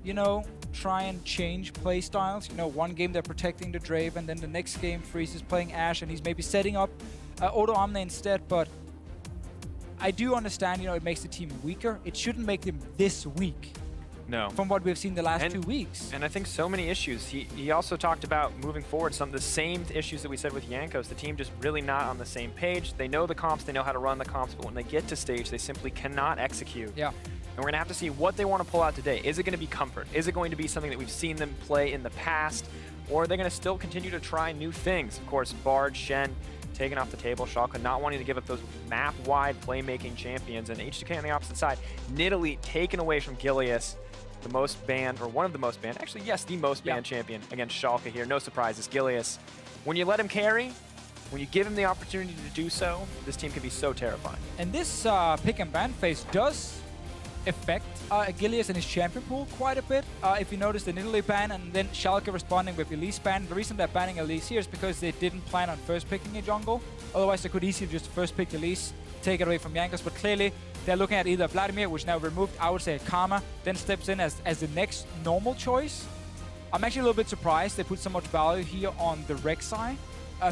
you know, try and change play styles. You know, one game they're protecting the Draven, then the next game Freeze is playing Ashe and he's maybe setting up Odoamne instead, but I do understand, you know, it makes the team weaker. It shouldn't make them this weak. No. From what we've seen the last 2 weeks. And I think so many issues. He also talked about moving forward some of the same issues that we said with Jankos. The team just really not on the same page. They know the comps, they know how to run the comps, but when they get to stage, they simply cannot execute. Yeah. And we're going to have to see what they want to pull out today. Is it going to be comfort? Is it going to be something that we've seen them play in the past? Or are they going to still continue to try new things? Of course, Bard, Shen, taken off the table. Shalke not wanting to give up those map-wide playmaking champions. And H2K on the opposite side, Nidalee taken away from Gilius. The most banned, or one of the most banned, actually, yes, the most banned champion against Shalke here. No surprises, Gilius. When you let him carry, when you give him the opportunity to do so, this team can be so terrifying. And this pick and ban phase does affect Gilius and his champion pool quite a bit. If you notice the Nidalee ban and then Shalke responding with Elise ban. The reason they're banning Elise here is because they didn't plan on first picking a jungle. Otherwise, they could easily just first pick Elise, take it away from Jankos, but clearly they're looking at either Vladimir, which now removed, I would say Karma, then steps in as the next normal choice. I'm actually a little bit surprised they put so much value here on the Rek'Sai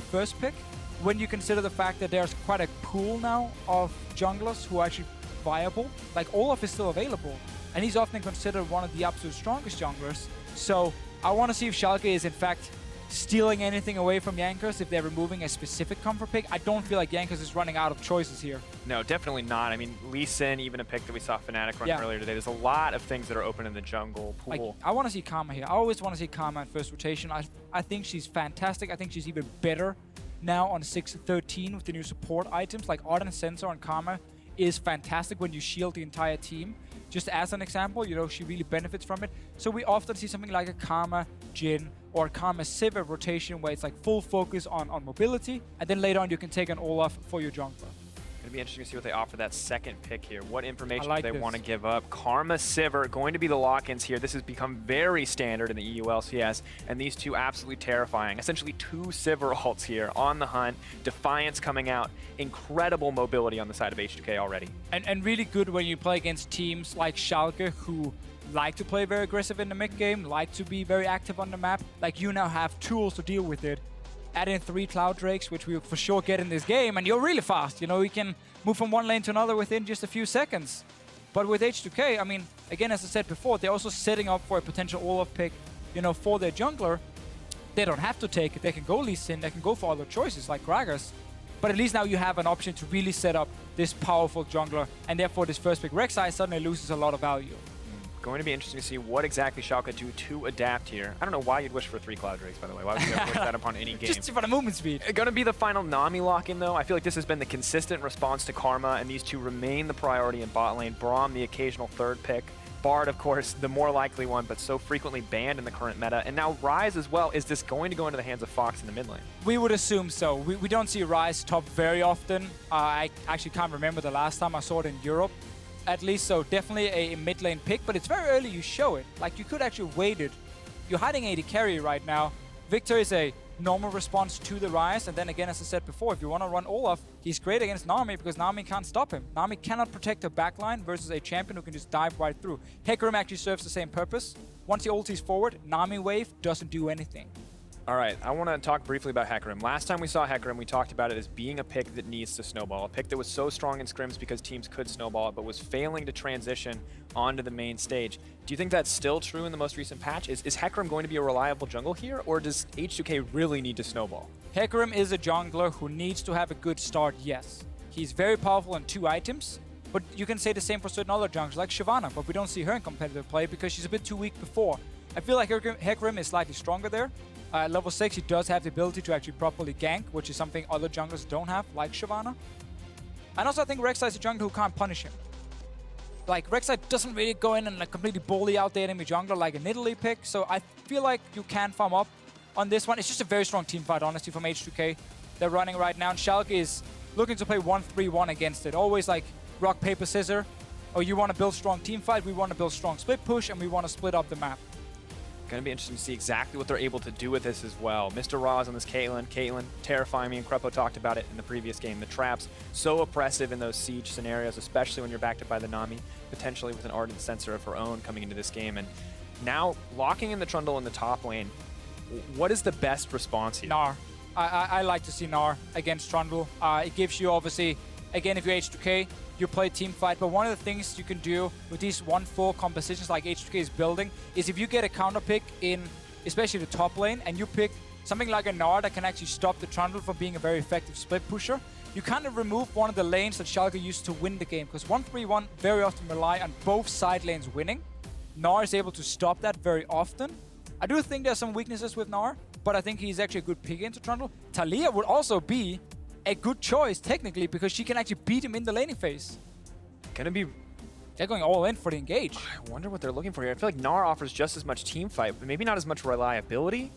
first pick, when you consider the fact that there's quite a pool now of junglers who are actually viable. Like, Olaf is still available, and he's often considered one of the absolute strongest junglers. So I want to see if Shalke is in fact stealing anything away from Jankos if they're removing a specific comfort pick. I don't feel like Jankos is running out of choices here. No, definitely not. I mean, Lee Sin, even a pick that we saw Fnatic run earlier today. There's a lot of things that are open in the jungle pool. Like, I want to see Karma here. I always want to see Karma in first rotation. I think she's fantastic. I think she's even better now on 6-13 with the new support items. Like Ardent Sensor on Karma is fantastic when you shield the entire team. Just as an example, you know, she really benefits from it. So we often see something like a Karma Jhin or a Karma Sivir rotation where it's like full focus on mobility, and then later on you can take an Olaf for your jungler. It'll be interesting to see what they offer that second pick here. What information like do they this. want to give up? Karma Sivir going to be the lock-ins here. This has become very standard in the EU LCS, and these two absolutely terrifying. Essentially 2 Sivir ults here on the hunt. Defiance coming out. Incredible mobility on the side of H2K already. And really good when you play against teams like Schalke who like to play very aggressive in the mid game, like to be very active on the map. Like, you now have tools to deal with it. Add in 3 Cloud Drakes, which we'll for sure get in this game, and you're really fast. You know, you can move from one lane to another within just a few seconds. But with H2K, I mean, again, as I said before, they're also setting up for a potential Olaf pick, you know, for their jungler. They don't have to take it. They can go Lee Sin, they can go for other choices like Gragas. But at least now you have an option to really set up this powerful jungler, and therefore this first pick Rek'Sai suddenly loses a lot of value. Going to be interesting to see what exactly Shalke do to adapt here. I don't know why you'd wish for 3 Cloud Drakes, by the way. Why would you ever wish that upon any game? Just for the movement speed. Going to be the final Nami lock-in, though. I feel like this has been the consistent response to Karma, and these two remain the priority in bot lane. Braum, the occasional third pick. Bard, of course, the more likely one, but so frequently banned in the current meta. And now Ryze as well. Is this going to go into the hands of Fox in the mid lane? We would assume so. We don't see Ryze top very often. I actually can't remember the last time I saw it in Europe. At least, so definitely a mid lane pick, but it's very early you show it. Like, you could actually wait it. You're hiding AD carry right now. Viktor is a normal response to the Ryze, and then again, as I said before, if you want to run Olaf, he's great against Nami because Nami can't stop him. Nami cannot protect her backline versus a champion who can just dive right through. Hecarim actually serves the same purpose. Once he ultis forward, Nami wave doesn't do anything. All right, I want to talk briefly about Hecarim. Last time we saw Hecarim, we talked about it as being a pick that needs to snowball. A pick that was so strong in scrims because teams could snowball it, but was failing to transition onto the main stage. Do you think that's still true in the most recent patch? Is Hecarim going to be a reliable jungle here, or does H2K really need to snowball? Hecarim is a jungler who needs to have a good start, yes. He's very powerful in 2 items, but you can say the same for certain other junglers like Shyvana, but we don't see her in competitive play because she's a bit too weak before. I feel like Hecarim is slightly stronger there. At level 6, he does have the ability to actually properly gank, which is something other junglers don't have, like Shyvana. And also, I think Rek'Sai is a jungler who can't punish him. Like, Rek'Sai doesn't really go in and like completely bully out the enemy jungler like a Nidalee pick, so I feel like you can farm up on this one. It's just a very strong team fight, honestly, from H2K. They're running right now, and Shalke is looking to play 1-3-1 against it. Always like rock, paper, scissors. Oh, you want to build strong team fight, we want to build strong split push, and we want to split up the map. Going to be interesting to see exactly what they're able to do with this as well. MrRallez on this Caitlyn. Caitlyn terrifying me, and Krepo talked about it in the previous game. The traps, so oppressive in those siege scenarios, especially when you're backed up by the Nami, potentially with an Ardent Sensor of her own coming into this game. And Now, locking in the Trundle in the top lane, what is the best response here? Gnar. I like to see Gnar against Trundle. It gives you, obviously, again, if you're H2K, you play team fight, but one of the things you can do with these 1-4 compositions like H2K is building is if you get a counter pick in, especially the top lane, and you pick something like a Gnar that can actually stop the Trundle from being a very effective split pusher, you kind of remove one of the lanes that Shalke used to win the game, because 1-3-1 very often rely on both side lanes winning. Gnar is able to stop that very often. I do think there's some weaknesses with Gnar, but I think he's actually a good pick into Trundle. Taliyah would also be a good choice, technically, because she can actually beat him in the laning phase. Gonna be... They're going all in for the engage. I wonder what they're looking for here. I feel like Gnar offers just as much team fight, but maybe not as much reliability.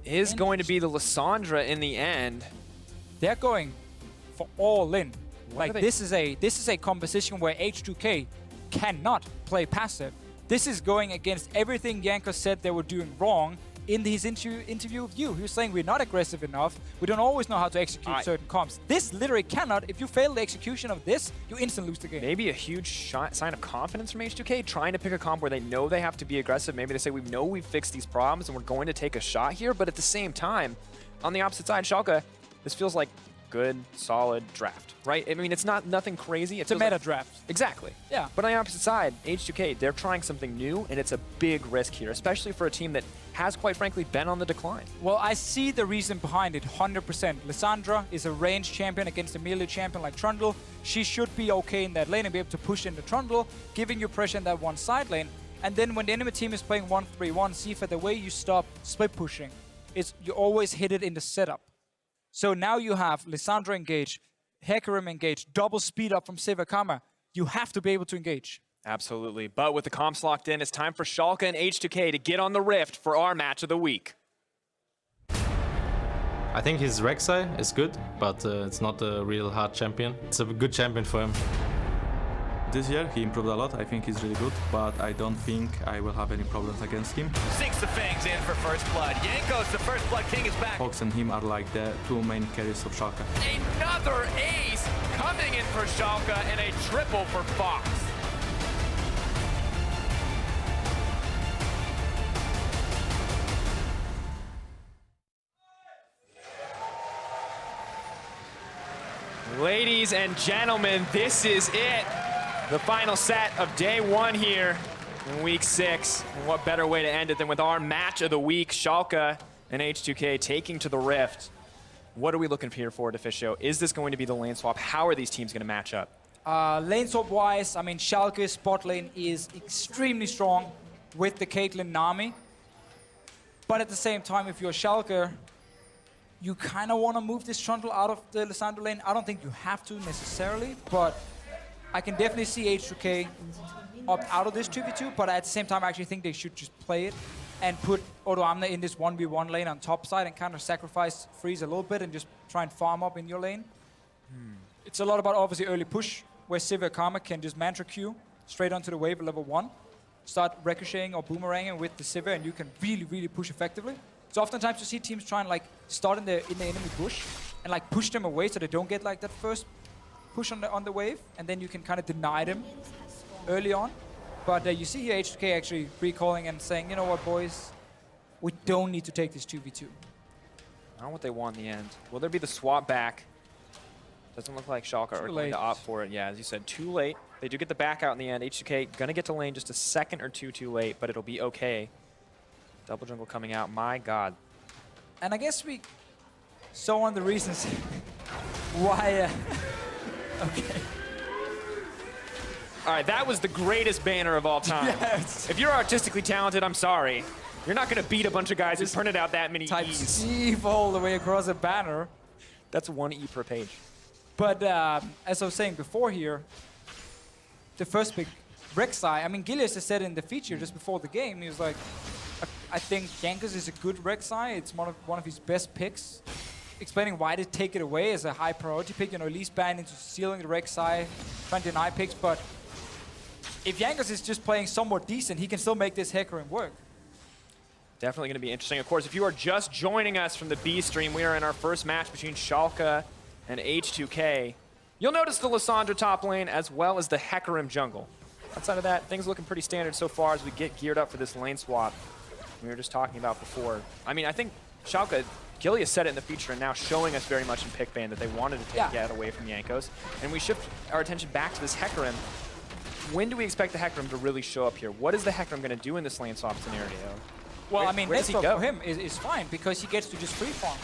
Is going to be the Lisssandra in the end. They're going for all in. Like, this is a composition where H2K cannot play passive. This is going against everything Jankos said they were doing wrong in his interview with you. He was saying we're not aggressive enough. We don't always know how to execute certain comps. This literally cannot. If you fail the execution of this, you instantly lose the game. Maybe a huge sign of confidence from H2K, trying to pick a comp where they know they have to be aggressive. Maybe they say, we know we've fixed these problems and we're going to take a shot here. But at the same time, on the opposite side, Shalke, this feels like good, solid draft, right? I mean, it's nothing crazy. It's a meta draft. Exactly. Yeah. But on the opposite side, H2K, they're trying something new, and it's a big risk here, especially for a team that has, quite frankly, been on the decline. Well, I see the reason behind it 100%. Lisssandra is a ranged champion against a melee champion like Trundle. She should be okay in that lane and be able to push into Trundle, giving you pressure in that one side lane. And then when the enemy team is playing 1-3-1, Tsepha, the way you stop split pushing is you always hit it in the setup. So now you have Lisssandra engage, Hecarim engage, double speed up from Sivir. You have to be able to engage. Absolutely. But with the comps locked in, it's time for Shalke and H2K to get on the rift for our match of the week. I think his Rek'Sai is good, but it's not a real hard champion. It's a good champion for him. This year he improved a lot. I think he's really good, but I don't think I will have any problems against him. Sinks the fangs in for first blood. Jankos, the first blood king, is back. Fox and him are like the two main carries of Schalke. Another ace coming in for Schalke and a triple for Fox. Ladies and gentlemen, this is it. The final set of day one here in week 6. And what better way to end it than with our match of the week, Shalke and H2K taking to the rift. What are we looking here for, Deficio? Is this going to be the lane swap? How are these teams going to match up? Lane swap wise, I mean, Schalke's bot lane is extremely strong with the Caitlyn Nami. But at the same time, if you're Schalke, you kind of want to move this Trundle out of the Lisssandra lane. I don't think you have to necessarily, but I can definitely see H2K opt out of this 2v2, but at the same time, I actually think they should just play it and put Odoamne in this 1v1 lane on top side and kind of sacrifice Freeze a little bit and just try and farm up in your lane. It's a lot about, obviously, early push, where Sivir can just mantra Q straight onto the wave at level 1, start ricocheting or boomeranging with the Sivir, and you can really, really push effectively. So oftentimes you see teams try and start in the enemy bush and push them away so they don't get that first push on the wave, and then you can kind of deny them early on. But you see here H2K actually recalling and saying, you know what, boys, we don't need to take this 2v2. Not what they want in the end. Will there be the swap back? Doesn't look like Shalke are going to opt for it. Yeah, as you said, too late. They do get the back out in the end. H2K going to get to lane just a second or two too late, but it'll be okay. Double jungle coming out. My God. And I guess we saw one of the reasons why... Okay. All right, that was the greatest banner of all time. Yes. If you're artistically talented, I'm sorry. You're not going to beat a bunch of guys who printed out that many type E's. Steve all the way across a banner. That's 1 E per page. But as I was saying before here, the first pick, Rek'Sai, I mean, Gilius has said in the feature just before the game, he was like, I think Jankos is a good Rek'Sai. It's one of his best picks. Explaining why they take it away as a high priority pick, at least ban into stealing the Rek'Sai, trying to deny picks, but if Jankos is just playing somewhat decent, he can still make this Hecarim work. Definitely going to be interesting. Of course, if you are just joining us from the B stream, we are in our first match between Shalke and H2K. You'll notice the Lisssandra top lane as well as the Hecarim jungle. Outside of that, things looking pretty standard so far as we get geared up for this lane swap we were just talking about before. I mean, I think Shalke, Gilius said it in the feature and now showing us very much in pick ban that they wanted to take it away from Jankos. And we shift our attention back to this Hecarim. When do we expect the Hecarim to really show up here? What is the Hecarim going to do in this lane swap scenario? Well, I mean, lane swap go? for him is fine because he gets to just free farm.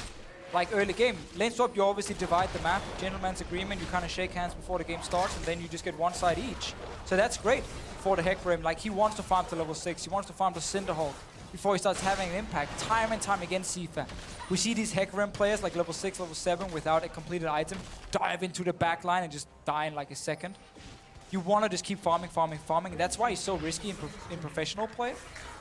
Like early game, lane swap, you obviously divide the map, gentleman's agreement, you kind of shake hands before the game starts, and then you just get one side each. So that's great for the Hecarim. Like, he wants to farm to level 6, he wants to farm to Cinderhulk before he starts having an impact time and time again. Tsepha. We see these Hecarim players like level 6, level 7 without a completed item dive into the back line and just die in like a second. You want to just keep farming. That's why he's so risky in professional play,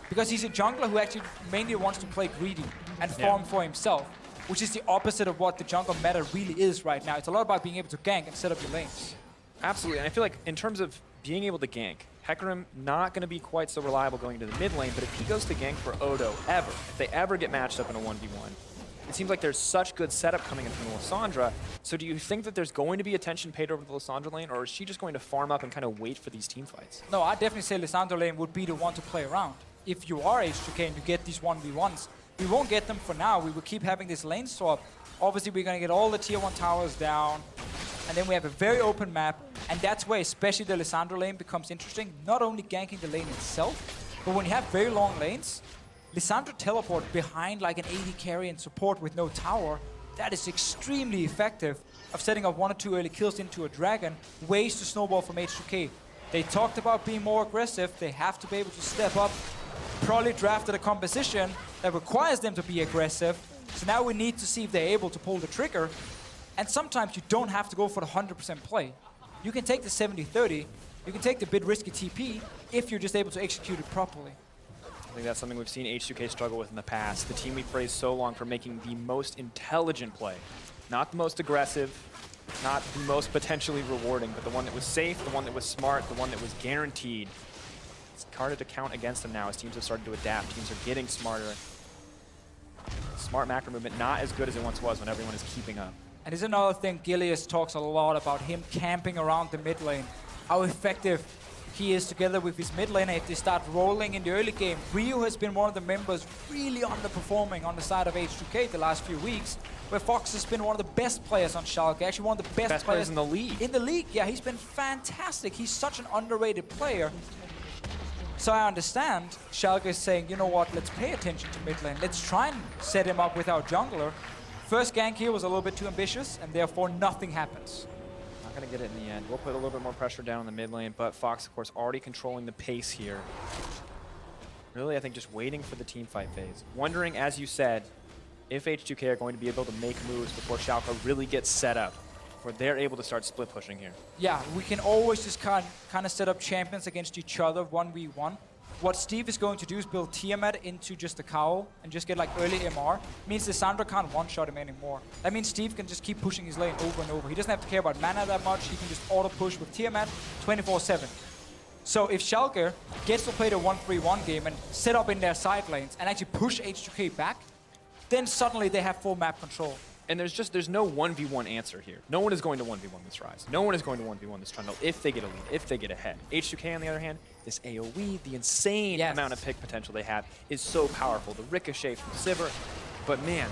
because he's a jungler who actually mainly wants to play greedy and farm for himself, which is the opposite of what the jungle meta really is right now. It's a lot about being able to gank and set up your lanes. Absolutely, and I feel like in terms of being able to gank, Hecarim not going to be quite so reliable going into the mid lane, but if he goes to gank for Odo ever, if they ever get matched up in a 1v1, it seems like there's such good setup coming in from Lisssandra. So do you think that there's going to be attention paid over the Lisssandra lane, or is she just going to farm up and kind of wait for these team fights? No, I definitely say Lisssandra lane would be the one to play around. If you are H2K and you get these 1v1s, we won't get them for now. We will keep having this lane swap. Obviously, we're going to get all the tier 1 towers down, and then we have a very open map, and that's where especially the Lisssandra lane becomes interesting. Not only ganking the lane itself, but when you have very long lanes, Lisssandra teleport behind like an AD carry and support with no tower, that is extremely effective of setting up 1 or 2 early kills into a dragon, ways to snowball from H2K. They talked about being more aggressive. They have to be able to step up, probably drafted a composition that requires them to be aggressive. So now we need to see if they're able to pull the trigger. And sometimes you don't have to go for the 100% play. You can take the 70-30, you can take the bit risky TP if you're just able to execute it properly. I think that's something we've seen H2K struggle with in the past. The team we praised so long for making the most intelligent play. Not the most aggressive, not the most potentially rewarding, but the one that was safe, the one that was smart, the one that was guaranteed. It's harder to count against them now as teams have started to adapt. Teams are getting smarter. Smart macro movement, not as good as it once was when everyone is keeping up. And there's another thing, Gilius talks a lot about him camping around the mid lane. How effective he is together with his mid laner if they start rolling in the early game. Ryu has been one of the members really underperforming on the side of H2K the last few weeks, where Fox has been one of the best players on Shalke, actually one of the best players in the league. In the league, yeah, he's been fantastic. He's such an underrated player. So I understand Shalke is saying, you know what, let's pay attention to mid lane. Let's try and set him up with our jungler. First gank here was a little bit too ambitious, and therefore nothing happens. Not going to get it in the end. We'll put a little bit more pressure down in the mid lane, but Fox, of course, already controlling the pace here. Really, I think just waiting for the team fight phase. Wondering, as you said, if H2K are going to be able to make moves before Shalke really gets set up, where they're able to start split pushing here. Yeah, we can always just kind of set up champions against each other 1v1. What Steve is going to do is build Tiamat into just a cowl and just get like early MR. Means Lisssandra can't one-shot him anymore. That means Steve can just keep pushing his lane over and over. He doesn't have to care about mana that much. He can just auto-push with Tiamat 24/7. So if Shalke gets to play the 1-3-1 game and set up in their side lanes and actually push H2K back, then suddenly they have full map control. And there's no 1v1 answer here. No one is going to 1v1 this Ryze. No one is going to 1v1 this Trundle if they get a lead, if they get ahead. H2K, on the other hand, this AoE, the insane amount of pick potential they have is so powerful. The ricochet from Sivir, but man,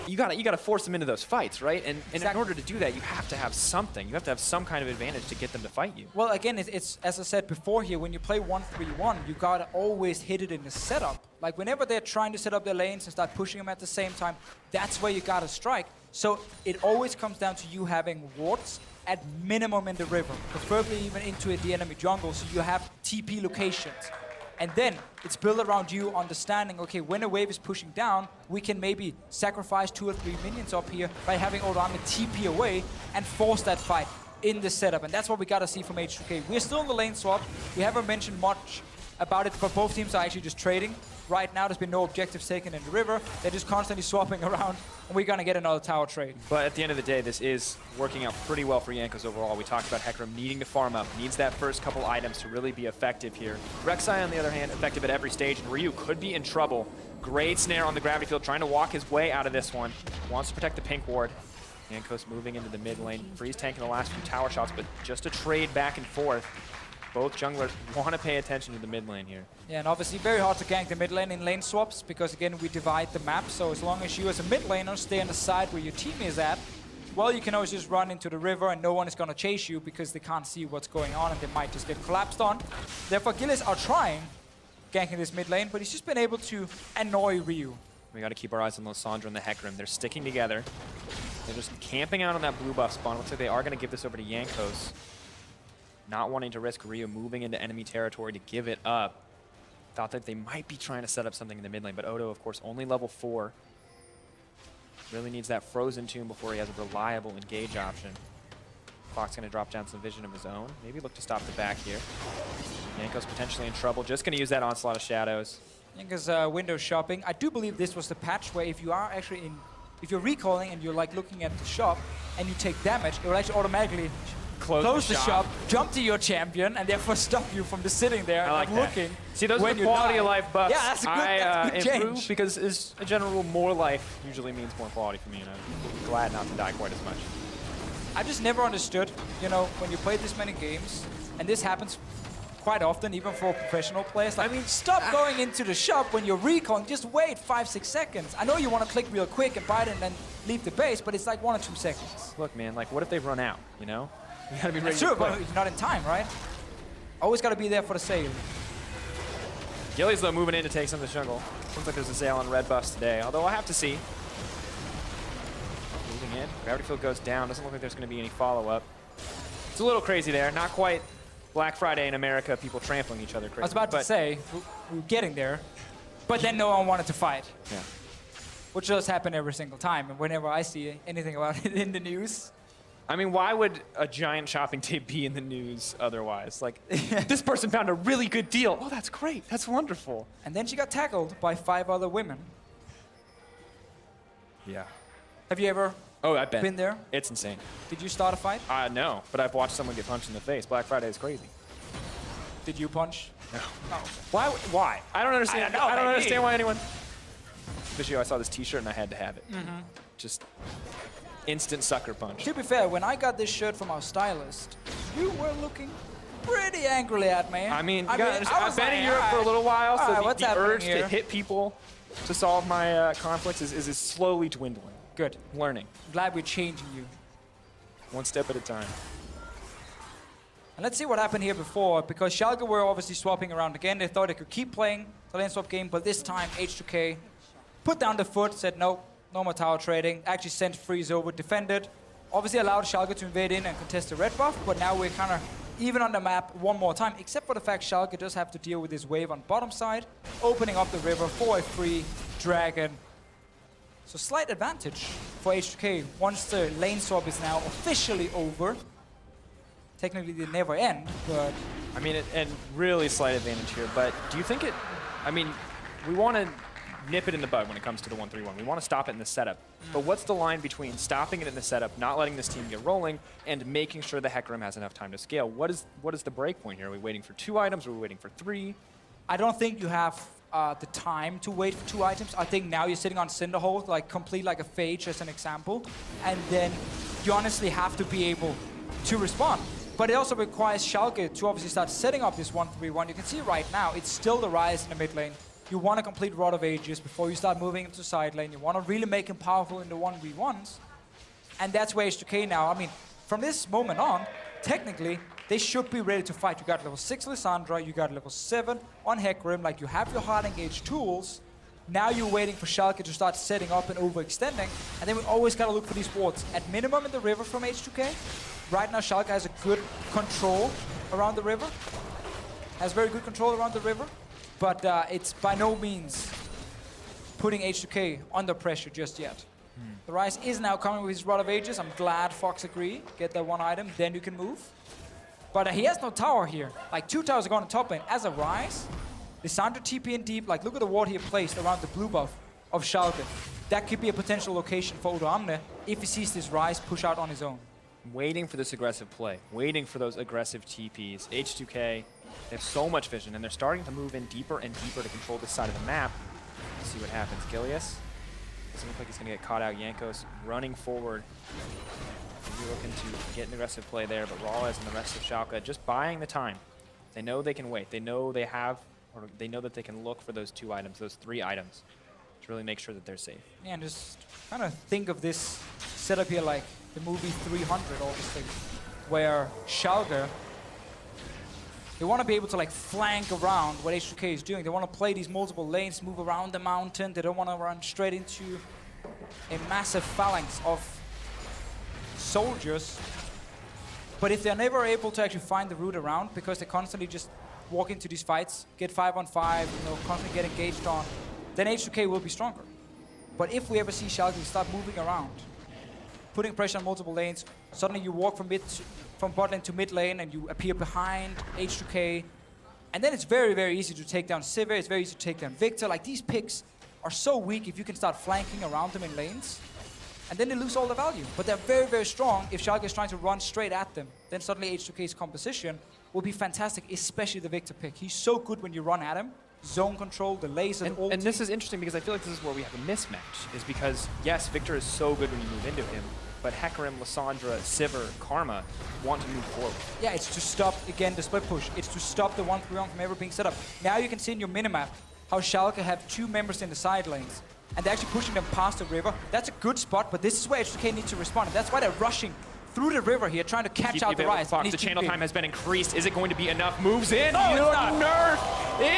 you gotta force them into those fights, right? And in order to do that, you have to have something. You have to have some kind of advantage to get them to fight you. Well, again, it's as I said before here, when you play 1-3-1, you gotta always hit it in the setup. Like whenever they're trying to set up their lanes and start pushing them at the same time, that's where you gotta strike. So it always comes down to you having wards at minimum in the river, preferably even into the enemy jungle, so you have TP locations. And then it's built around you understanding, okay, when a wave is pushing down, we can maybe sacrifice 2 or 3 minions up here by having Odoamne TP away and force that fight in the setup. And that's what we gotta see from H2K. We're still in the lane swap. We haven't mentioned much about it, but both teams are actually just trading. Right now, there's been no objectives taken in the river. They're just constantly swapping around, and we're gonna get another tower trade. But at the end of the day, this is working out pretty well for Jankos overall. We talked about Hecarim needing to farm up, needs that first couple items to really be effective here. Rek'Sai, on the other hand, effective at every stage, and Ryu could be in trouble. Great snare on the gravity field, trying to walk his way out of this one. Wants to protect the pink ward. Jankos moving into the mid lane. Freeze tanking the last few tower shots, but just a trade back and forth. Both junglers want to pay attention to the mid lane here. Yeah, and obviously very hard to gank the mid lane in lane swaps because again we divide the map. So as long as you as a mid laner stay on the side where your team is at, well, you can always just run into the river and no one is going to chase you because they can't see what's going on and they might just get collapsed on. Therefore, Gilius are trying ganking this mid lane, but he's just been able to annoy Ryu. We got to keep our eyes on Lisssandra and the Hecarim. They're sticking together. They're just camping out on that blue buff spawn. Looks like they are going to give this over to Jankos. Not wanting to risk Ryu moving into enemy territory to give it up. Thought that they might be trying to set up something in the mid lane, but Odo, of course, only level 4. Really needs that frozen tomb before he has a reliable engage option. Fox going to drop down some vision of his own. Maybe look to stop the back here. Jankos potentially in trouble. Just going to use that onslaught of shadows. Jankos window shopping. I do believe this was the patch where if you are actually in, if you're recalling and you're like looking at the shop and you take damage, it will actually automatically close the shop, jump to your champion, and therefore stop you from just sitting there and looking. See, those are the quality of life buffs. Yeah, that's a good improve change. because as a general rule, more life usually means more quality for me, and I'm glad not to die quite as much. I just never understood, you know, when you play this many games, and this happens quite often, even for professional players. Like, I mean, stop going into the shop when you're recalling. Just wait 5-6 seconds. I know you want to click real quick and buy it and then leave the base, but it's like 1 or 2 seconds. Look, man, like, what if they run out, you know? You gotta be ready. That's true, but you're not in time, right? Always gotta be there for the sale. Gilius, though, moving in to take some of the jungle. Seems like there's a sale on red buffs today, although I'll have to see. Moving in. Gravity field goes down. Doesn't look like there's going to be any follow-up. It's a little crazy there. Not quite Black Friday in America, people trampling each other crazy. I was about to say, we're getting there, but then no one wanted to fight. Yeah. Which does happen every single time, and whenever I see anything about it in the news. I mean, why would a giant shopping tape be in the news otherwise? Like, this person found a really good deal. Oh, that's great. That's wonderful. And then she got tackled by 5 other women. Yeah. Have you ever been there? It's insane. Did you start a fight? No, but I've watched someone get punched in the face. Black Friday is crazy. Did you punch? No. No. Why? Why? I don't understand. I don't understand why anyone. Deficio, I saw this T-shirt and I had to have it. Just instant sucker punch. To be fair, when I got this shirt from our stylist, you were looking pretty angrily at me. I mean, I've been in Europe for a little while, so the urge here? to hit people to solve my conflicts is slowly dwindling. Good. Learning. Glad we're changing you. One step at a time. And let's see what happened here before, because Shalke were obviously swapping around again. They thought they could keep playing the lane swap game, but this time H2K put down the foot, said no more tower trading, actually sent Freeze over, defended, obviously allowed Shalke to invade in and contest the red buff, but now we're kind of even on the map one more time, except for the fact Shalke does have to deal with this wave on bottom side, opening up the river for a free dragon. So slight advantage for H2K once the lane swap is now officially over. Technically they never end, but... I mean, and really slight advantage here, but do you think it... I mean, we want to nip it in the bud when it comes to the 1-3-1. We want to stop it in the setup. But what's the line between stopping it in the setup, not letting this team get rolling, and making sure the Hecarim has enough time to scale? What is the break point here? Are we waiting for 2 items? Are we waiting for 3? I don't think you have the time to wait for 2 items. I think now you're sitting on Cinderhole, like complete like a Phage as an example, and then you honestly have to be able to respond. But it also requires Shalke to obviously start setting up this 1-3-1. You can see right now, it's still the Ryze in the mid lane. You want to complete Rod of Ages before you start moving into side lane. You want to really make him powerful in the 1v1s. And that's where H2K now, I mean, from this moment on, technically, they should be ready to fight. You got level 6 Lisssandra, you got level 7 on Hecarim, like you have your hard engage tools. Now you're waiting for Shalke to start setting up and overextending. And then we always got to look for these wards. At minimum in the river from H2K. Right now, Shalke has a good control around the river. Has very good control around the river. But it's by no means putting H2K under pressure just yet. The Ryze is now coming with his Rod of Ages. I'm glad Fox agreed. Get that 1 item, then you can move. But he has no tower here. Like 2 towers are going to top lane. As a Ryze, Lisssandra TP in deep. Like look at the ward he placed around the blue buff of Shalke. That could be a potential location for Odoamne if he sees this Ryze push out on his own. Waiting for this aggressive play. Waiting for those aggressive TPs. H2K, they have so much vision, and they're starting to move in deeper and deeper to control this side of the map. Let's see what happens. Gilius doesn't look like he's going to get caught out. Jankos running forward. Maybe looking to get an aggressive play there, but MrRallez and the rest of Shalke just buying the time. They know they can wait. They know they have, or they know that they can look for those 2 items, those 3 items, to really make sure that they're safe. Yeah, and just kind of think of this setup here like the movie 300, obviously, where Shalke, they want to be able to like flank around what H2K is doing. They want to play these multiple lanes, move around the mountain. They don't want to run straight into a massive phalanx of soldiers. But if they're never able to actually find the route around because they constantly just walk into these fights, get 5-on-5, you know, constantly get engaged on, then H2K will be stronger. But if we ever see Shalke start moving around, putting pressure on multiple lanes, suddenly you walk from bot lane to mid lane and you appear behind H2K, and then it's very, very easy to take down Sivir, it's very easy to take down Viktor. Like, these picks are so weak if you can start flanking around them in lanes, and then they lose all the value. But they're very, very strong if Shalke is trying to run straight at them. Then suddenly H2K's composition will be fantastic, especially the Viktor pick. He's so good when you run at him. Zone control, the laser, and this is interesting because I feel like this is where we have a mismatch, is because, yes, Viktor is so good when you move into him, but Hecarim, Lisssandra, Sivir, Karma want to move forward. Yeah, it's to stop, again, the split push. It's to stop the 1-3-1 from ever being set up. Now you can see in your minimap how Shalke have 2 members in the side lanes, and they're actually pushing them past the river. That's a good spot, but this is where H2K needs to respond, and that's why they're rushing through the river here, trying to catch out the Ryze. The channel time has been increased. Is it going to be enough? Moves in. Oh, Your nerf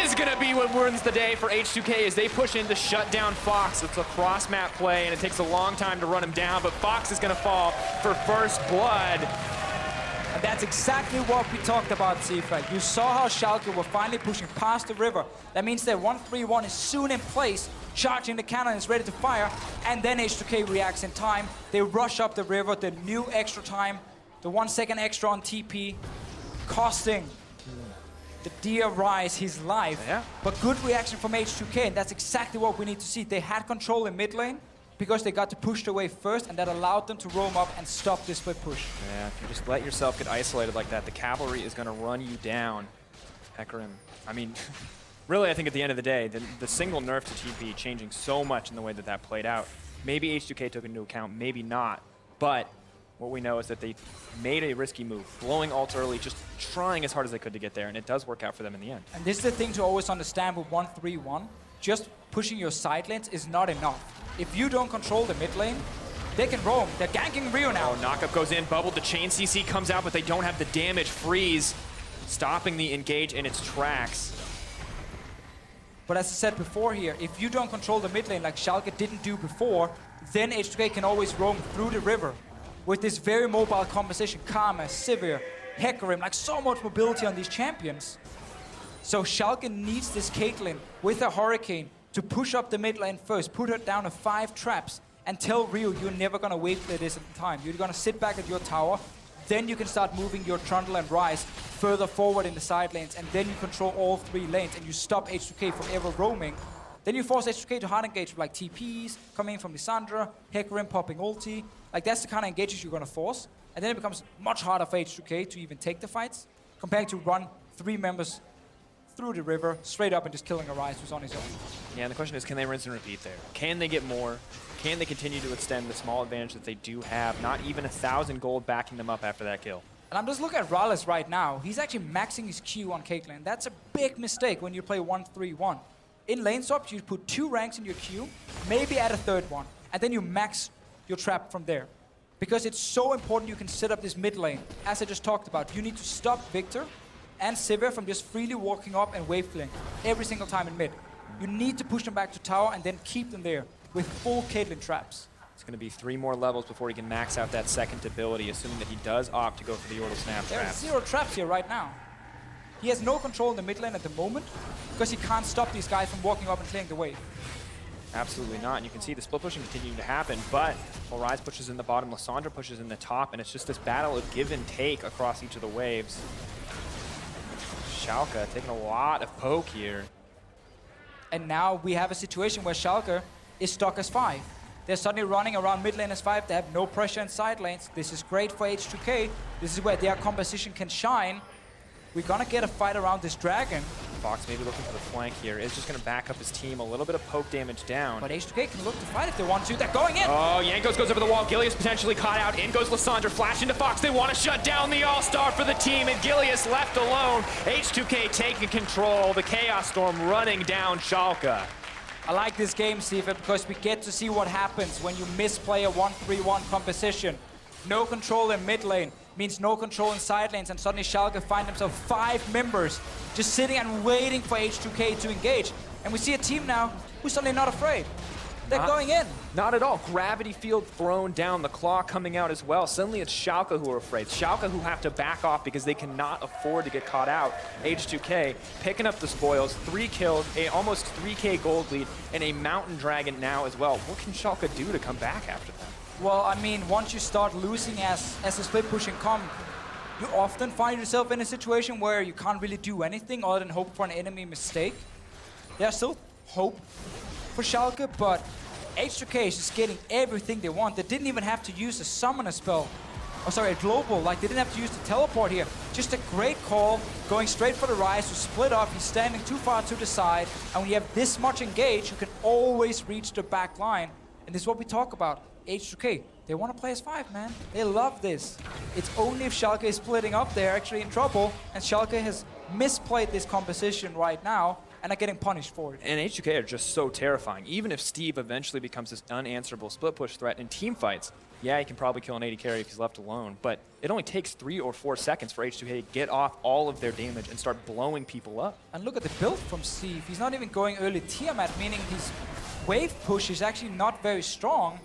is going to be what wins the day for H2K as they push in to shut down Fox. It's a cross-map play, and it takes a long time to run him down, but Fox is going to fall for first blood. And that's exactly what we talked about, Tsepha. You saw how Shalke were finally pushing past the river. That means their 1-3-1 is soon in place, charging the cannon is ready to fire, and then H2K reacts in time. They rush up the river, the new extra time, the 1 second extra on TP, costing the dear Ryze his life. Yeah. But good reaction from H2K, and that's exactly what we need to see. They had control in mid lane because they got to push away first, and that allowed them to roam up and stop this split push. Yeah, if you just let yourself get isolated like that, the cavalry is going to run you down. Hecarim, I mean, really, I think at the end of the day, the single nerf to TP changing so much in the way that that played out. Maybe H2K took into account, maybe not. But what we know is that they made a risky move, blowing ult early, just trying as hard as they could to get there, and it does work out for them in the end. And this is the thing to always understand with 1-3-1. Just pushing your side lanes is not enough. If you don't control the mid lane, they can roam. They're ganking Rio now. Oh, knockup goes in, bubbled, the chain CC comes out, but they don't have the damage. Freeze, stopping the engage in its tracks. But as I said before here, if you don't control the mid lane like Shalke didn't do before, then H2K can always roam through the river with this very mobile composition. Karma, Sivir, Hecarim, like so much mobility on these champions. So Shalke needs this Caitlyn with a Hurricane to push up the mid lane first, put her down to 5 traps, and tell Rio you're never gonna wait for this at the time. You're gonna sit back at your tower, then you can start moving your Trundle and Ryze further forward in the side lanes, and then you control all 3 lanes, and you stop H2K from ever roaming. Then you force H2K to hard engage with like TPs, coming in from Lisssandra, Hecarim popping ulti. Like, that's the kind of engages you're gonna force, and then it becomes much harder for H2K to even take the fights, compared to run 3 members through the river, straight up and just killing a Ryze who's on his own. Yeah, and the question is, can they rinse and repeat there? Can they get more? Can they continue to extend the small advantage that they do have? Not even 1,000 gold backing them up after that kill. And I'm just looking at MrRallez right now. He's actually maxing his Q on Caitlyn. That's a big mistake when you play 1-3-1. In lane swaps, you put 2 ranks in your Q, maybe add a 3rd one, and then you max your trap from there. Because it's so important you can set up this mid lane. As I just talked about, you need to stop Viktor and Sivir from just freely walking up and wave fling every single time in mid. You need to push them back to tower and then keep them there with full Caitlyn traps. It's going to be 3 more levels before he can max out that second ability, assuming that he does opt to go for the Orbital Snap There's traps. 0 traps here right now. He has no control in the mid lane at the moment because he can't stop these guys from walking up and clearing the wave. Absolutely not. And you can see the split pushing continuing to happen, but while Ryze pushes in the bottom, Lisssandra pushes in the top, and it's just this battle of give and take across each of the waves. Shalke taking a lot of poke here. And now we have a situation where Shalke is stuck as 5. They're suddenly running around mid lane as 5. They have no pressure in side lanes. This is great for H2K. This is where their composition can shine. We're gonna get a fight around this dragon. Fox maybe looking for the flank here. Is just going to back up his team. A little bit of poke damage down. But H2K can look to fight if they want to. They're going in! Oh, Jankos goes over the wall. Gilius potentially caught out. In goes Lisssandra. Flash into Fox. They want to shut down the All-Star for the team, and Gilius left alone. H2K taking control. The Chaos Storm running down Shalke. I like this game, Sivir, because we get to see what happens when you misplay a 1-3-1 composition. No control in mid lane means no control in side lanes, and suddenly Shalke find themselves 5 members just sitting and waiting for H2K to engage. And we see a team now who's suddenly not afraid. They're going in. Not at all. Gravity field thrown down. The claw coming out as well. Suddenly it's Shalke who are afraid. Shalke who have to back off because they cannot afford to get caught out. H2K picking up the spoils. 3 kills, a almost 3K gold lead, and a Mountain Dragon now as well. What can Shalke do to come back after that? Well, I mean, once you start losing as a split pushing comp, you often find yourself in a situation where you can't really do anything other than hope for an enemy mistake. There's still hope for Shalke, but H2K is just getting everything they want. They didn't even have to use a summoner spell. Oh, sorry, a global. Like, they didn't have to use the teleport here. Just a great call, going straight for the Ryze to split off. He's standing too far to the side. And when you have this much engage, you can always reach the back line. And this is what we talk about. H2K, they want to play as 5, man. They love this. It's only if Shalke is splitting up, they're actually in trouble. And Shalke has misplayed this composition right now and are getting punished for it. And H2K are just so terrifying. Even if Steve eventually becomes this unanswerable split push threat in team fights, yeah, he can probably kill an AD carry if he's left alone, but it only takes 3 or 4 seconds for H2K to get off all of their damage and start blowing people up. And look at the build from Steve. He's not even going early Tiamat, meaning his wave push is actually not very strong.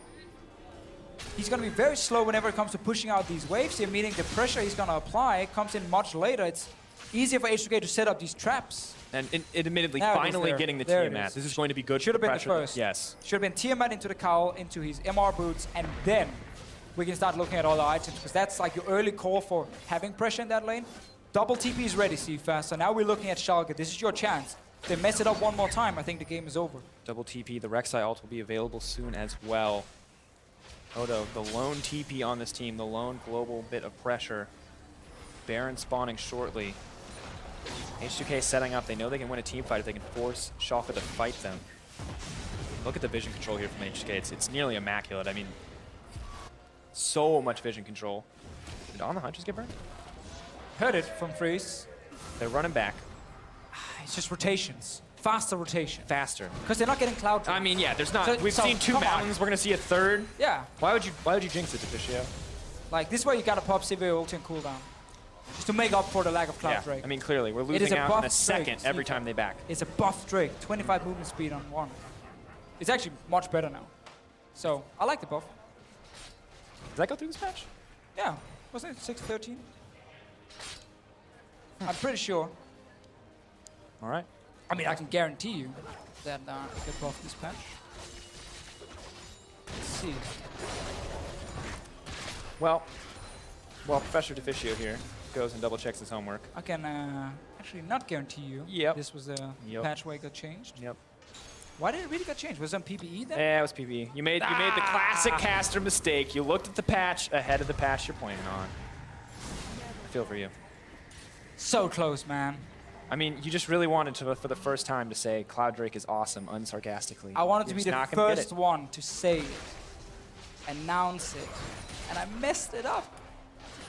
He's going to be very slow whenever it comes to pushing out these waves here, meaning the pressure he's going to apply comes in much later. It's easier for H2K to set up these traps. And it admittedly, Now finally getting the Tiamat. This is going to be good. Should have been the pressure. first. Yes. Should have been Tiamat into the cowl, into his MR boots, and then we can start looking at all the items, because that's like your early call for having pressure in that lane. Double TP is ready, Tsepha. So now we're looking at Shalke. This is your chance. If they mess it up one more time, I think the game is over. Double TP. The Rek'Sai ult will be available soon as well. Odo, the lone TP on this team, the lone global bit of pressure. Baron spawning shortly. H2K setting up. They know they can win a team fight if they can force Shalke to fight them. Look at the vision control here from H2K. It's nearly immaculate. I mean, so much vision control. Did On the Hunt just get burned? Heard it from Freeze. They're running back. It's just rotations. Faster rotation. Faster. Because they're not getting cloud drive. I mean, yeah, there's not. We've seen 2 mountains. We're going to see a 3rd. Yeah. Why would you jinx it, Deficio? Like, this is where you gotta pop Sivir ulti and cooldown. Just to make up for the lack of cloud Drake. I mean, clearly, we're It is losing a out in a buff second Drake, every Sivir. time they back. It's a buff Drake. 25 movement speed on 1. It's actually much better now. So, I like the buff. Does that go through this patch? Yeah. Wasn't it 6-13? I'm pretty sure. All right. I mean, I can guarantee you that get buff this patch. Let's see. Well, Professor Deficio here goes and double checks his homework. I can actually not guarantee you. Yep. This was a patch where it got changed. Yep. Why did it really got changed? Was it on PPE then? Yeah, it was PvE. You made the classic caster mistake. You looked at the patch ahead of the patch you're playing on. I feel for you. So close, man. I mean, you just really wanted to, for the first time, to say Cloud Drake is awesome, unsarcastically. I wanted to You're be just the not gonna get first it. one to say it, announce it, and I messed it up.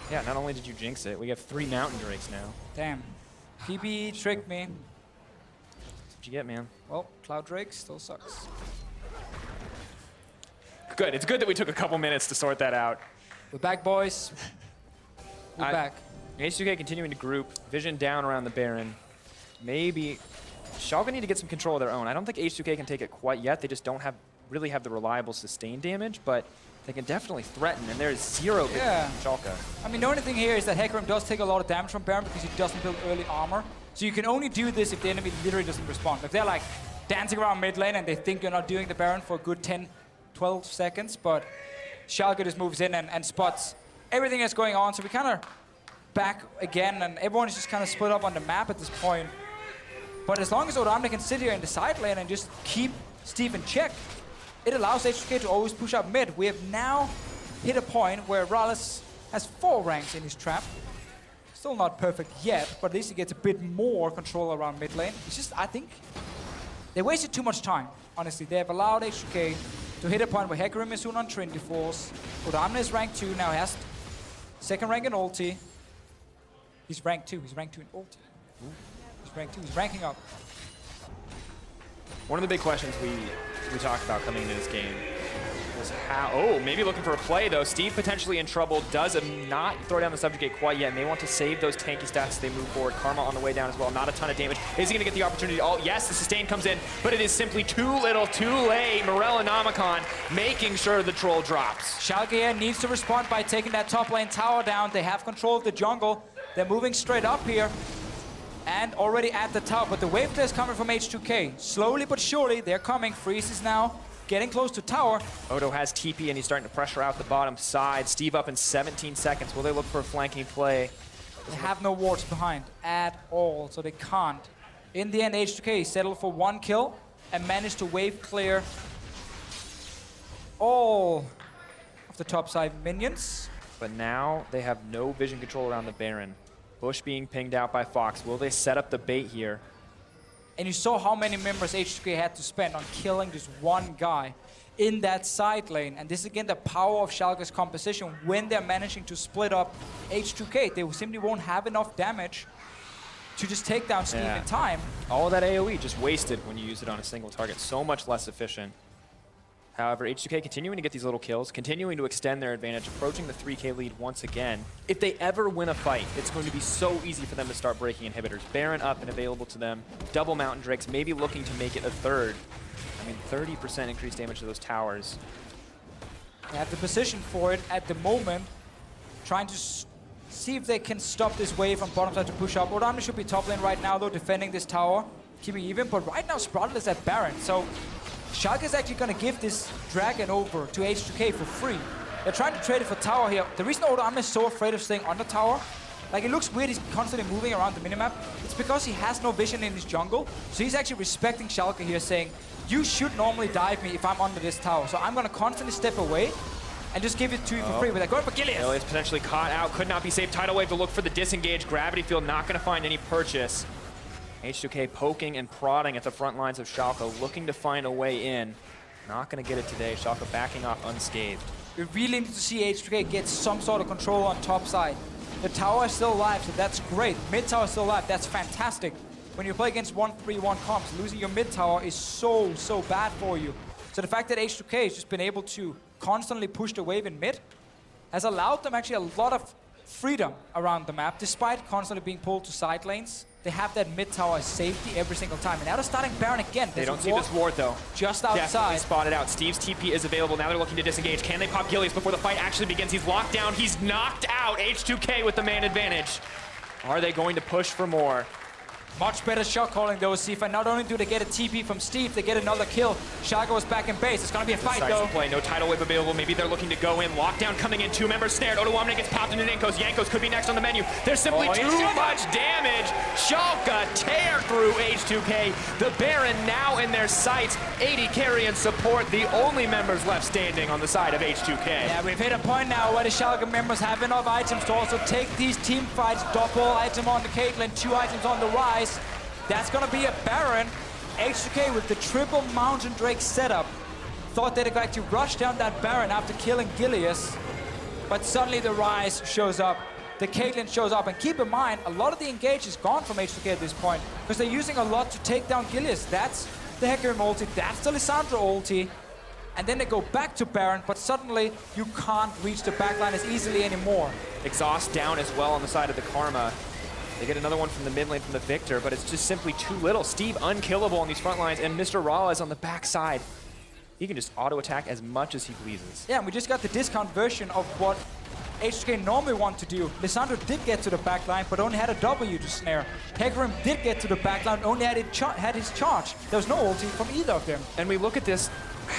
Yeah, not only did you jinx it, we have 3 Mountain Drakes now. Damn. PPE tricked me. That's what you get, man. Well, Cloud Drake still sucks. Good. It's good that we took a couple minutes to sort that out. We're back, boys. We're back. H2K continuing to group. Vision down around the Baron. Maybe Shalke need to get some control of their own. I don't think H2K can take it quite yet. They just don't really have the reliable sustain damage, but they can definitely threaten, and there is 0 vision from Shalke. I mean, the only thing here is that Hecarim does take a lot of damage from Baron because he doesn't build early armor. So you can only do this if the enemy literally doesn't respond. If they're like dancing around mid lane and they think you're not doing the Baron for a good 10, 12 seconds, but Shalke just moves in and spots everything that's going on. So we kind of back again, and everyone is just kind of split up on the map at this point. But as long as Odoamne can sit here in the side lane and just keep Steve in check, it allows H2K to always push up mid. We have now hit a point where MrRallez has 4 ranks in his trap. Still not perfect yet, but at least he gets a bit more control around mid lane. It's just, I think, they wasted too much time, honestly. They have allowed H2K to hit a point where Hecarim is soon on Trinity Force. Odoamne is rank 2, now has second rank in ulti. He's rank 2, he's rank 2 in ulti. He's rank 2, he's ranking up. One of the big questions we talked about coming into this game was how... Oh, maybe looking for a play, though. Steve potentially in trouble. Does not throw down the subject gate quite yet. May want to save those tanky stats as they move forward. Karma on the way down as well. Not a ton of damage. Is he going to get the opportunity? Oh, yes, the sustain comes in, but it is simply too little, too late. MrRallez making sure the troll drops. Shalke here needs to respond by taking that top lane tower down. They have control of the jungle. They're moving straight up here. And already at the top, but the wave clear is coming from H2K. Slowly but surely, they're coming. Freeze is now getting close to tower. Odo has TP and he's starting to pressure out the bottom side. Steve up in 17 seconds. Will they look for a flanking play? They have no wards behind at all, so they can't. In the end, H2K settled for 1 kill and managed to wave clear all of the top side minions. But now they have no vision control around the Baron. Bush being pinged out by Fox. Will they set up the bait here? And you saw how many members H2K had to spend on killing just one guy in that side lane. And this is again the power of Schalke's composition when they're managing to split up H2K. They simply won't have enough damage to just take down Steve in time. All of that AoE just wasted when you use it on a single target. So much less efficient. However, H2K continuing to get these little kills, continuing to extend their advantage, approaching the 3K lead once again. If they ever win a fight, it's going to be so easy for them to start breaking inhibitors. Baron up and available to them. Double Mountain Drakes, maybe looking to make it a third. I mean, 30% increased damage to those towers. They have the position for it at the moment, trying to see if they can stop this wave from bottom side to push up. Odoamne should be top lane right now, though, defending this tower, keeping even. But right now, Sprattel is at Baron, so Shalke is actually going to give this dragon over to H2K for free. They're trying to trade it for tower here. The reason Odoamne is so afraid of staying on the tower, like it looks weird, he's constantly moving around the minimap, it's because he has no vision in his jungle. So he's actually respecting Shalke here, saying, you should normally dive me if I'm under this tower. So I'm going to constantly step away and just give it to you for free. But they're going for Gilius. Gilius potentially caught out, could not be saved. Tidal Wave to look for the disengage. Gravity Field not going to find any purchase. H2K poking and prodding at the front lines of Shalke, looking to find a way in. Not going to get it today. Shalke backing off unscathed. We really need to see H2K get some sort of control on top side. The tower is still alive, so that's great. Mid tower is still alive, that's fantastic. When you play against 1-3-1 comps, losing your mid tower is so bad for you. So the fact that H2K has just been able to constantly push the wave in mid has allowed them actually a lot of freedom around the map, despite constantly being pulled to side lanes. They have that mid tower as safety every single time. And now they're starting Baron again. They don't see this ward though. Just outside. Definitely spotted out. Steve's TP is available. Now they're looking to disengage. Can they pop Gilius before the fight actually begins? He's locked down. He's knocked out. H2K with the man advantage. Are they going to push for more? Much better shot calling though, Tsepha. Not only do they get a TP from Steve, they get another kill. Shalke was back in base. It's gonna be a fight though. Play. No tidal wave available. Maybe they're looking to go in. Lockdown coming in. 2 members snared. Odoamne gets popped into Jankos. Jankos could be next on the menu. There's simply too much damage. Shalke tear through H2K. The Baron now in their sights. AD carry and support. The only members left standing on the side of H2K. Yeah, we've hit a point now where the Shalke members have enough items to also take these team fights. Double item on the Caitlyn, 2 items on the Ryze. That's gonna be a Baron. H2K with the triple Mountain Drake setup. Thought they'd like to rush down that Baron after killing Gilius. But suddenly the Ryze shows up. The Caitlyn shows up. And keep in mind, a lot of the engage is gone from H2K at this point, because they're using a lot to take down Gilius. That's the Hecarim ulti, that's the Lisssandra ulti. And then they go back to Baron, but suddenly you can't reach the backline as easily anymore. Exhaust down as well on the side of the Karma. They get another one from the mid lane from the Viktor, but it's just simply too little. Steve unkillable on these front lines, and MrRallez on the back side. He can just auto-attack as much as he pleases. Yeah, and we just got the discount version of what H2K normally want to do. Lisssandra did get to the backline, but only had a W to snare. Hecarim did get to the backline, only had his charge. There was no ulti from either of them. And we look at this,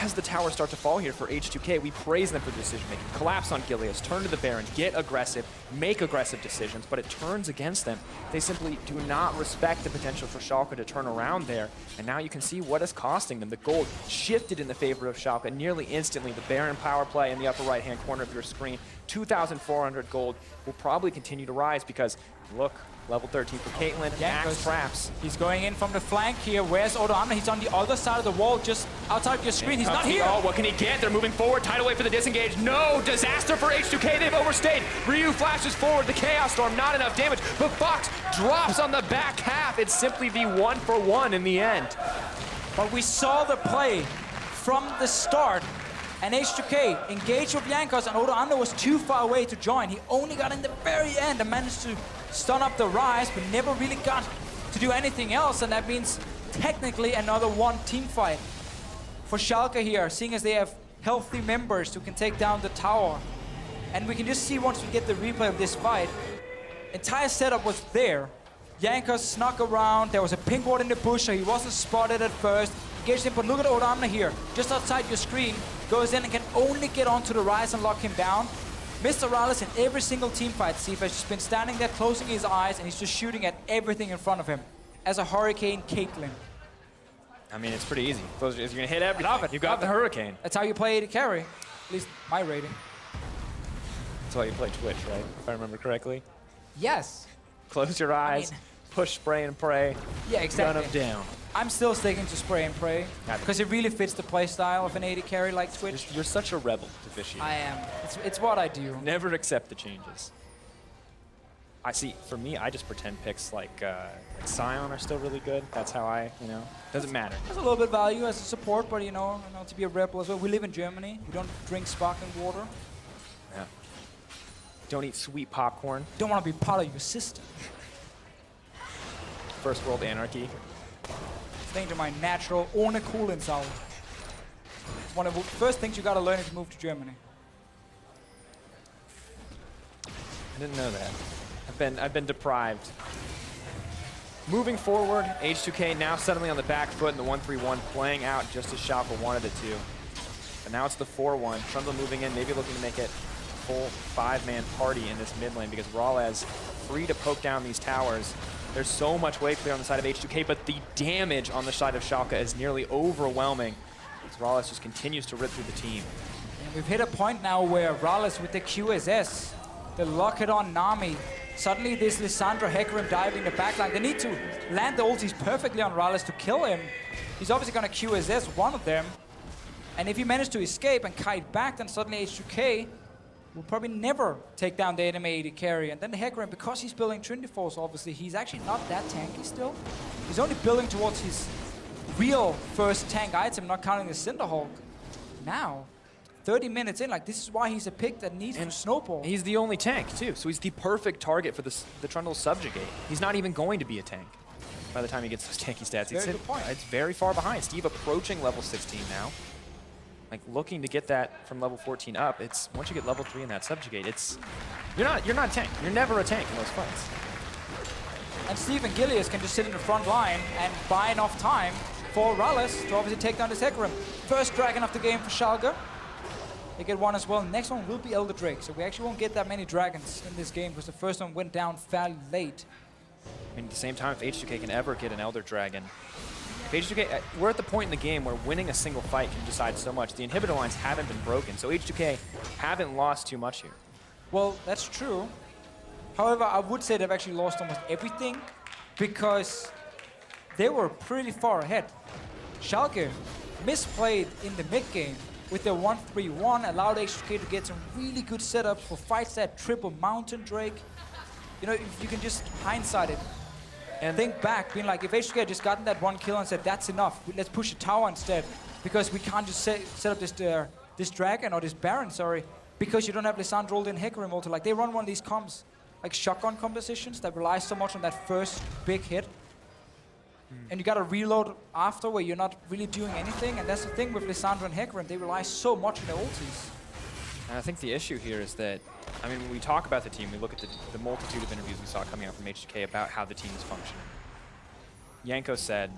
as the towers start to fall here for H2K, we praise them for decision making. Collapse on Gilius, turn to the Baron, get aggressive, make aggressive decisions, but it turns against them. They simply do not respect the potential for Shalke to turn around there. And now you can see what is costing them. The gold shifted in the favor of Shalke nearly instantly. The Baron power play in the upper right hand corner of your screen, 2,400 gold, will probably continue to rise because, look, level 13 for Caitlyn, max traps. He's going in from the flank here. Where's Odoamne? He's on the other side of the wall, just outside of your screen. He's not here. Oh, what can he get? They're moving forward. Tidal Wave for the disengage. No! Disaster for H2K. They've overstayed. Ryu flashes forward. The Chaos Storm, not enough damage. But Fox drops on the back half. It's simply the 1-for-1 in the end. But we saw the play from the start. And H2K engaged with Jankos, and Odoamne was too far away to join. He only got in the very end and managed to stun up the Ryze, but never really got to do anything else. And that means technically another one team fight for Shalke here, seeing as they have healthy members who can take down the tower. And we can just see once we get the replay of this fight, entire setup was there. Jankos snuck around, there was a pink ward in the bush, so he wasn't spotted at first. Engaged him, but look at Odoamne here, just outside your screen, goes in and can only get onto the Ryze and lock him down. MrRallez in every single team fight, Tsepha has just been standing there closing his eyes and he's just shooting at everything in front of him as a Hurricane Caitlyn. I mean, it's pretty easy. You're going to hit everything. You got the Hurricane. That's how you play AD carry, at least my rating. That's why you play Twitch, right? If I remember correctly. Yes. Close your eyes, push, spray, and pray. Yeah, exactly. Run them down. I'm still sticking to spray and pray because it really fits the playstyle of an AD carry like Twitch. You're such a rebel, Deficio. I am. It's what I do. Never accept the changes. I see. For me, I just pretend picks like Scion are still really good. That's how I, doesn't matter. There's a little bit of value as a support, but to be a rebel as well. We live in Germany. We don't drink sparkling water. Yeah. Don't eat sweet popcorn. Don't want to be part of your system. First world anarchy. Staying to my natural ohne Kohlensäure. It's one of the first things you gotta learn if you move to Germany. I didn't know that. I've been deprived. Moving forward, H2K now suddenly on the back foot in the 1-3-1, playing out just as Shalke wanted it to. But now it's the 4-1. Trundle moving in, maybe looking to make it a full 5-man party in this mid lane because MrRallez free to poke down these towers. There's so much wave clear on the side of H2K, but the damage on the side of Shalke is nearly overwhelming. MrRallez just continues to rip through the team. And we've hit a point now where MrRallez with the QSS, the lock it on Nami, suddenly this Lisssandra Hecarim diving the backline. They need to land the ultis perfectly on MrRallez to kill him. He's obviously gonna QSS one of them. And if he manages to escape and kite back, then suddenly H2K will probably never take down the enemy AD carry. And then the Hecarim, because he's building Trinity Force, obviously, he's actually not that tanky still. He's only building towards his real first tank item, not counting the Cinderhawk. Now, 30 minutes in, this is why he's a pick that needs to snowball. He's the only tank, too, so he's the perfect target for the Trundle Subjugate. He's not even going to be a tank by the time he gets those tanky stats. Very good point. It's very far behind. Steve approaching level 16 now. Looking to get that from level 14 up. It's once you get level 3 in that Subjugate, you're not a tank. You're never a tank in those fights. And Steve and Gilius can just sit in the front line and buy enough time for MrRallez to obviously take down this Hecarim. First dragon of the game for Shalke. They get one as well. Next one will be Elder Drake, so we actually won't get that many dragons in this game because the first one went down fairly late. I mean, at the same time, if H2K can ever get an Elder Dragon, H2K, we're at the point in the game where winning a single fight can decide so much. The inhibitor lines haven't been broken, so H2K haven't lost too much here. Well, that's true. However, I would say they've actually lost almost everything because they were pretty far ahead. Shalke misplayed in the mid game with their 1-3-1, allowed H2K to get some really good setups for fights that triple Mountain Drake. If you can just hindsight it. And think back, being like, if H2K had just gotten that one kill and said, that's enough, let's push a tower instead, because we can't just set up this dragon, or this Baron, sorry, because you don't have Lisssandra ult and Hecarim ult. They run one of these comps, like shotgun compositions that rely so much on that first big hit. And you gotta reload after where you're not really doing anything, and that's the thing with Lisssandra and Hecarim, they rely so much on their ultis. And I think the issue here is that, when we talk about the team, we look at the multitude of interviews we saw coming out from H2K about how the team is functioning. Jankos said,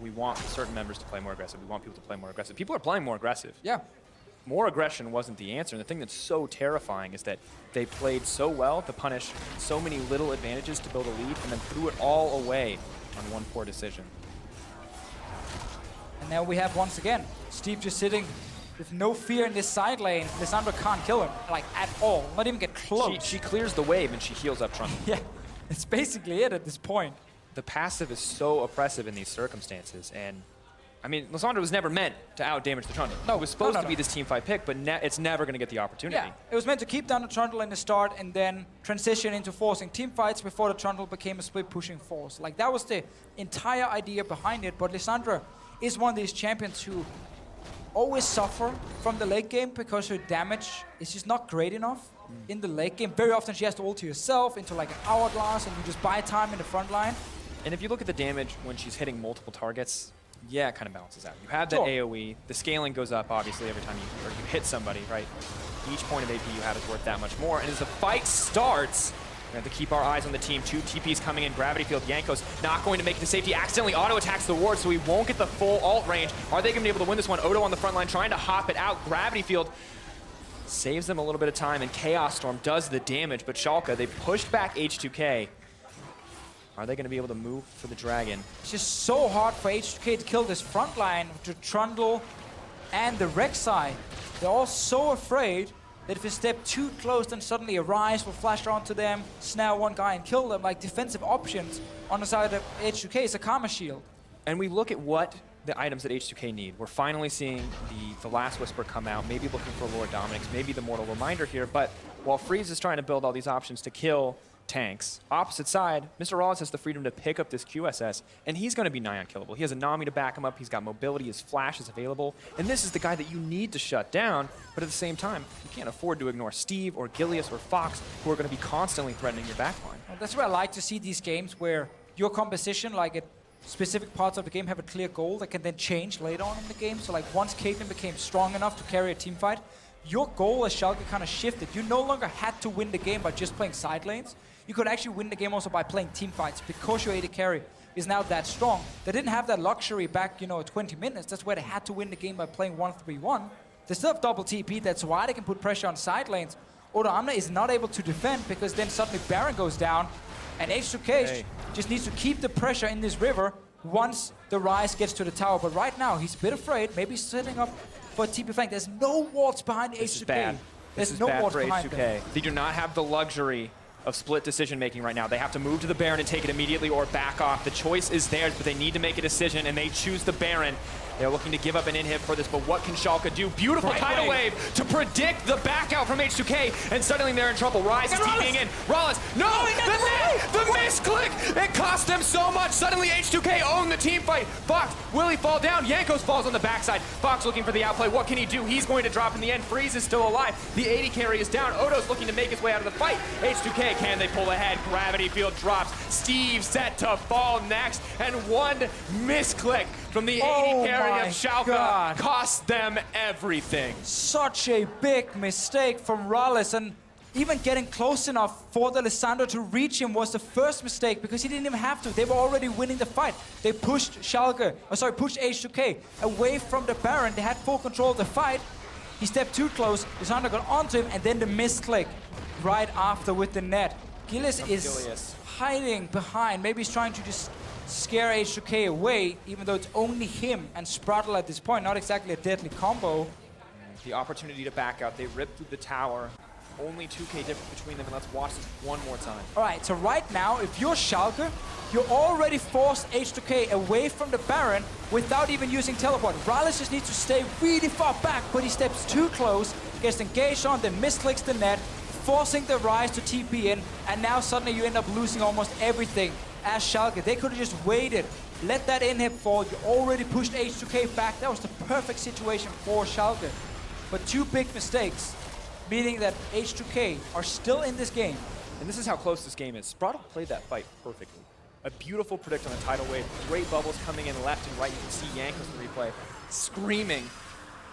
we want certain members to play more aggressive. We want people to play more aggressive. People are playing more aggressive. Yeah. More aggression wasn't the answer. And the thing that's so terrifying is that they played so well to punish so many little advantages to build a lead and then threw it all away on one poor decision. And now we have, once again, Steve just sitting with no fear in this side lane. Lisssandra can't kill him, like, at all. Not even get close. She clears the wave and she heals up Trundle. Yeah, it's basically it at this point. The passive is so oppressive in these circumstances, and I mean, Lisssandra was never meant to out-damage the Trundle. No, it was supposed no. to be this team fight pick, but it's never going to get the opportunity. Yeah, it was meant to keep down the Trundle in the start and then transition into forcing team fights before the Trundle became a split pushing force. Like, that was the entire idea behind it, but Lisssandra is one of these champions who always suffer from the late game because her damage is just not great enough in the late game. Very often she has to ult to herself into like an hourglass and you just buy time in the front line. And if you look at the damage when she's hitting multiple targets, yeah, it kind of balances out. You have that Sure. AoE, the scaling goes up obviously every time you hit somebody, right? Each point of AP you have is worth that much more. And as the fight starts, we have to keep our eyes on the team. 2 TPs coming in, Gravity Field, Jankos not going to make it to safety, accidentally auto-attacks the ward, so he won't get the full ult range. Are they going to be able to win this one? Odo on the front line trying to hop it out. Gravity Field saves them a little bit of time, and Chaos Storm does the damage, but Shalke, they pushed back H2K. Are they going to be able to move for the Dragon? It's just so hard for H2K to kill this front line, to Trundle and the Rek'Sai. They're all so afraid that if they step too close, then suddenly a Ryze will flash onto them, snare one guy and kill them. Like, defensive options on the side of H2K is a Karma Shield. And we look at what the items that H2K need. We're finally seeing the Last Whisper come out, maybe looking for Lord Dominic's, maybe the Mortal Reminder here, but while Freeze is trying to build all these options to kill tanks, opposite side, MrRallez has the freedom to pick up this QSS, and he's going to be nigh unkillable. He has a Nami to back him up, he's got mobility, his flash is available, and this is the guy that you need to shut down, but at the same time, you can't afford to ignore Steve or Gilius or Fox, who are going to be constantly threatening your backline. Well, that's where I like to see these games where your composition, like at specific parts of the game, have a clear goal that can then change later on in the game. So like once Caitlyn became strong enough to carry a team fight, your goal as Schalke kind of shifted. You no longer had to win the game by just playing side lanes. You could actually win the game also by playing team fights because your AD carry is now that strong. They didn't have that luxury back, at 20 minutes. That's where they had to win the game by playing 1-3-1. They still have double TP. That's why they can put pressure on side lanes. Odoamne is not able to defend because then suddenly Baron goes down and H2K just needs to keep the pressure in this river once the Ryze gets to the tower. But right now, he's a bit afraid. Maybe he's setting up for a TP flank. There's no wards behind This H2K. is bad. There's This is no bad wards for behind H2K. them. They do not have the luxury of split decision making right now. They have to move to the Baron and take it immediately or back off. The choice is theirs, but they need to make a decision, and they choose the Baron. They're looking to give up an inhib for this, but what can Schalke do? Beautiful tidal wave to predict the back out from H2K, and suddenly they're in trouble. Ryze is TPing in. MrRallez, no! The misclick! It cost them so much. Suddenly H2K own the team fight. Fox, will he fall down? Jankos falls on the backside. Fox looking for the outplay. What can he do? He's going to drop in the end. Freeze is still alive. The AD carry is down. Odo's looking to make his way out of the fight. H2K, can they pull ahead? Gravity Field drops. Steve set to fall next, and one misclick from the AD carry of Shalke cost them everything. Such a big mistake from MrRallez, and even getting close enough for the Lisssandra to reach him was the first mistake because he didn't even have to. They were already winning the fight. They pushed pushed H2K away from the Baron. They had full control of the fight. He stepped too close. Lisssandra got onto him, and then the misclick right after with the net. Gilius is hiding behind. Maybe he's trying to just scare H2K away, even though it's only him and Sprattel at this point. Not exactly a deadly combo. The opportunity to back out. They ripped through the tower. Only 2K difference between them, and let's watch this one more time. All right, so right now, if you're Schalke, you already forced H2K away from the Baron without even using teleport. MrRallez just needs to stay really far back, but he steps too close, gets engaged on, then misclicks the net, forcing the Ryze to TP in, and now suddenly you end up losing almost everything as Schalke. They could have just waited, let that inhib fall. You already pushed H2K back. That was the perfect situation for Schalke. But two big mistakes, meaning that H2K are still in this game. And this is how close this game is. Sprattel played that fight perfectly. A beautiful predict on a tidal wave. Great bubbles coming in left and right. You can see Jankos in the replay screaming.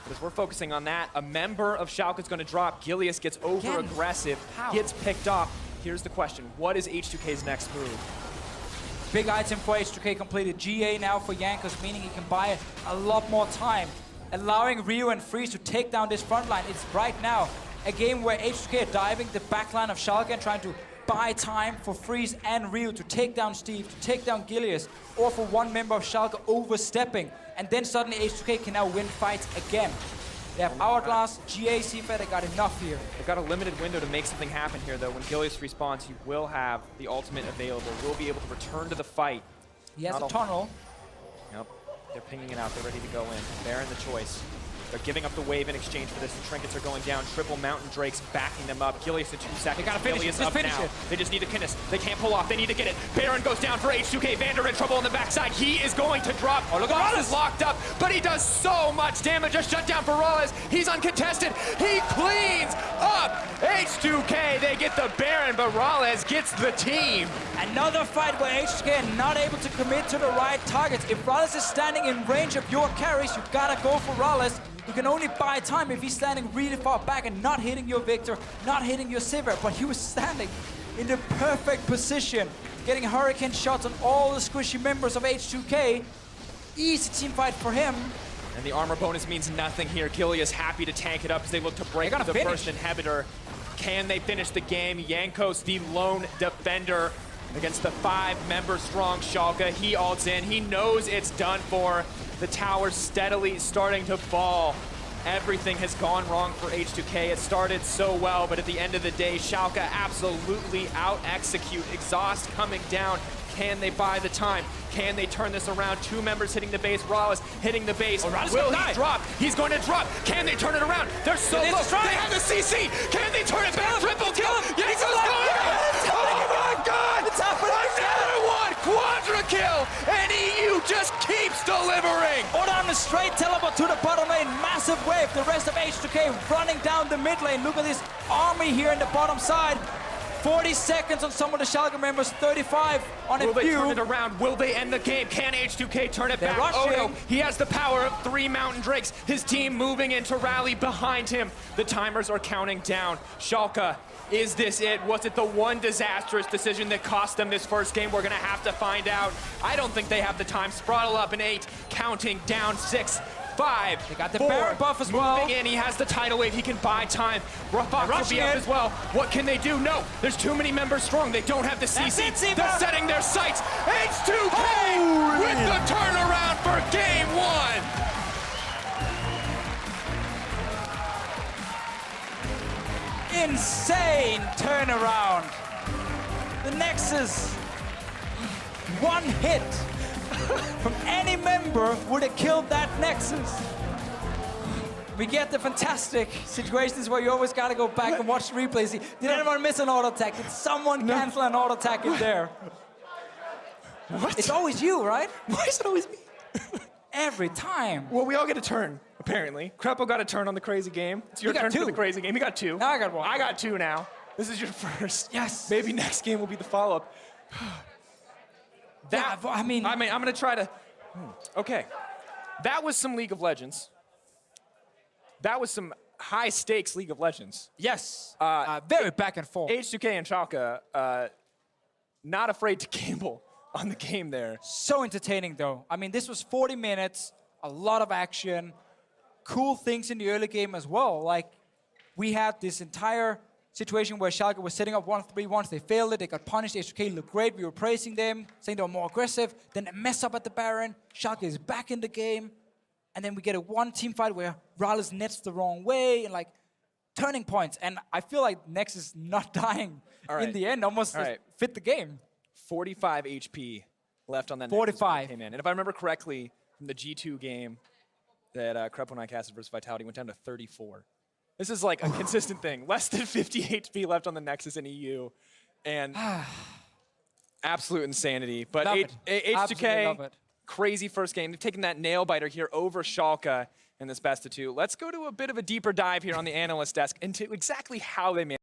But as we're focusing on that, a member of Schalke is going to drop. Gilius gets over-aggressive, gets picked off. Here's the question. What is H2K's next move? Big item for H2K completed. GA now for Jankos, meaning he can buy a lot more time, allowing Ryu and Freeze to take down this front line. It's right now a game where H2K are diving the backline of Shalke and trying to buy time for Freeze and Ryu to take down Steve, to take down Gilius, or for one member of Shalke overstepping. And then suddenly H2K can now win fights again. They have Hourglass, GA, Tsepha, they got enough here. They've got a limited window to make something happen here, though. When Gilius respawns, he will have the ultimate available. Will be able to return to the fight. He has a tunnel. Yep. They're pinging it out. They're ready to go in. Baron the choice. They're giving up the wave in exchange for this. The trinkets are going down. Triple Mountain Drakes backing them up. Gilius in 2 seconds. They gotta finish it. Gilius Just up finish now. it. They just need the Kinnis. They can't pull off. They need to get it. Baron goes down for H2K. Vander in trouble on the backside. He is going to drop. Oh, look at Fox MrRallez. is locked up, but he does so much damage. A shutdown for MrRallez. He's uncontested. He cleans up H2K. They get the Baron, but MrRallez gets the team. Another fight where H2K are not able to commit to the right targets. If MrRallez is standing in range of your carries, you gotta go for MrRallez. You can only buy time if he's standing really far back and not hitting your Viktor, not hitting your Sivir, but he was standing in the perfect position, getting hurricane shots on all the squishy members of H2K. Easy team fight for him. And the armor bonus means nothing here. Gilius happy to tank it up as they look to break the first inhibitor. Can they finish the game? Jankos, the lone defender, against the 5-member strong Shalke. He ults in. He knows it's done for. The tower's steadily starting to fall. Everything has gone wrong for H2K. It started so well, but at the end of the day, Shalke absolutely out-execute. Exhaust coming down. Can they buy the time? Can they turn this around? 2 members hitting the base. MrRallez hitting the base. Will he drop? He's going to drop. Can they turn it around? They're so low. They have the CC. Can they turn it back? Triple kill. Jankos going in. Oh my God! It's happening. Another one. Quadra kill. And EU just keeps delivering. Odoamne straight teleport to the bottom lane. Massive wave. The rest of H2K running down the mid lane. Look at this army here in the bottom side. 40 seconds on some of the Shalke members, 35 on a few. Will they turn it around? Will they end the game? Can H2K turn it back? Rushing. Odo, he has the power of 3 Mountain Drakes. His team moving in to rally behind him. The timers are counting down. Shalke, is this it? Was it the one disastrous decision that cost them this first game? We're gonna have to find out. I don't think they have the time. Sprattel up in 8, counting down 6. 5, They got the 4, Baron buff as well. moving in, he has the tidal wave, he can buy time. Fox will be up as well. What can they do? No, there's too many members strong. They don't have the CC. They're setting their sights. H2K with the turnaround for game 1. Insane turnaround. The Nexus, one hit from any member would have killed that Nexus. We get the fantastic situations where you always gotta go back and watch the replays. Did anyone miss an auto attack? Did someone cancel an auto attack in there? What? It's always you, right? Why is it always me? Every time. Well, we all get a turn, apparently. Krepo got a turn on the crazy game. It's your turn for the crazy game. You got 2. Now I got 1. I got 2 now. This is your first. Yes. Maybe next game will be the follow-up. Yeah, I mean, I'm gonna try to. Okay, that was some League of Legends. That was some high-stakes League of Legends. yes, very back and forth. H2K and Shalke, not afraid to gamble on the game there. So entertaining, though. I mean, this was 40 minutes, a lot of action, cool things in the early game as well. Like, we had this entire situation where Shalke was setting up 1-3 once. They failed it. They got punished. H2K looked great. We were praising them, saying they were more aggressive. Then a mess up at the Baron. Shalke is back in the game. And then we get a one-team fight where MrRallez nets the wrong way and, like, turning points. And I feel like Nexus not dying in the end almost fit the game. 45 HP left on that. 45. Came in. And if I remember correctly, from the G2 game that Krepo and I casted versus Vitality, went down to 34. This is like a consistent thing. Less than 50 HP left on the Nexus in EU. And absolute insanity. But H2K, crazy first game. They've taken that nail biter here over Shalke in this best of 2. Let's go to a bit of a deeper dive here on the analyst desk into exactly how they managed.